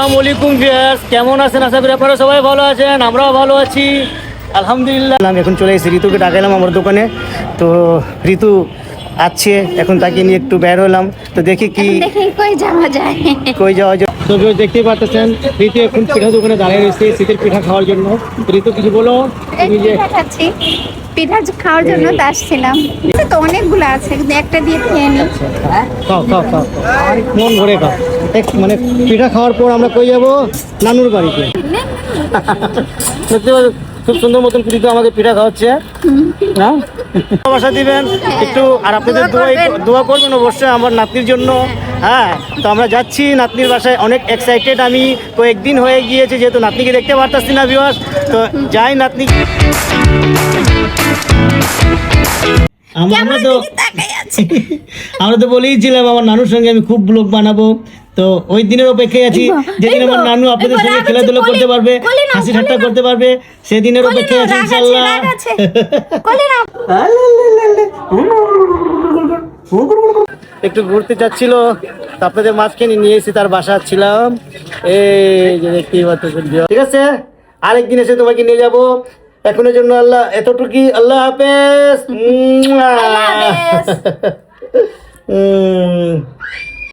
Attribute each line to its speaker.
Speaker 1: আসসালামু আলাইকুম ভিউয়ার্স, কেমন আছেন? আশা করি আপনারা সবাই ভালো আছেন, আমরাও ভালো আছি আলহামদুলিল্লাহ। আমি এখন চলে এসেছি, ঋতুকে ডাকালাম আমার দোকানে। তো ঋতু আছে, এখন তাকে নিয়ে একটু বের হলাম। তো দেখি কি
Speaker 2: কই যাওয়া যায়।
Speaker 1: কই যাওয়া যায়। তো দেখতেই পাচ্ছেন ঋতু এখন পিঠা দোকানে দাঁড়িয়ে রয়েছে শীতের পিঠা খাওয়ার জন্য। ঋতু কিছু বলো। তুমি যে
Speaker 2: পিঠা খাচ্ছি, পিঠা খাওয়ার জন্য তো আসছিলাম। তো অনেকগুলো আছে, কিন্তু একটা দিয়ে খেয়ে নি।
Speaker 1: খাও খাও খাও, মন ভরে খাও। মানে পিঠা খাওয়ার পর আমরা কই যাবো? নানুর বাড়িতে। সত্যি খুব সুন্দর মতন ঋতু আমাকে পিঠা খাওয়াচ্ছে। হ্যাঁ, ভালোবাসা দিবেন একটু, আর আপনাদের দোয়া করবেন অবশ্যই আমার নাতনির জন্য। হ্যাঁ, তো আমরা যাচ্ছি নাতনির বাসায়, অনেক এক্সাইটেড আমি। কয়েকদিন হয়ে গিয়েছে যেহেতু নাতনিকে দেখতে পারতাছি না ভিউয়ার্স, তো যাই নাতনি। আমরা তো বলেইছিলাম আমার নানুর সঙ্গে আমি খুব ব্লগ বানাবো। তো ওই দিনের অপেক্ষায় আছি, যেদিন আমার নানু আপনাদের সঙ্গে খেলাধুলা করতে পারবে, হাসি ঠাট্টা করতে পারবে, সেদিনের অপেক্ষায় আছি ইনশাআল্লাহ। একটু ঘুরতে যাচ্ছিল, আপনাদের মাঝখানে নিয়ে এসে তার বাসা ছিলাম। এই যে দেখতেই পাচ্ছেন। ঠিক আছে, আরেকদিন এসে তোমাকে নিয়ে যাবো। এখনের জন্য আল্লাহ এতটুকুই, আল্লাহ হাফেজ।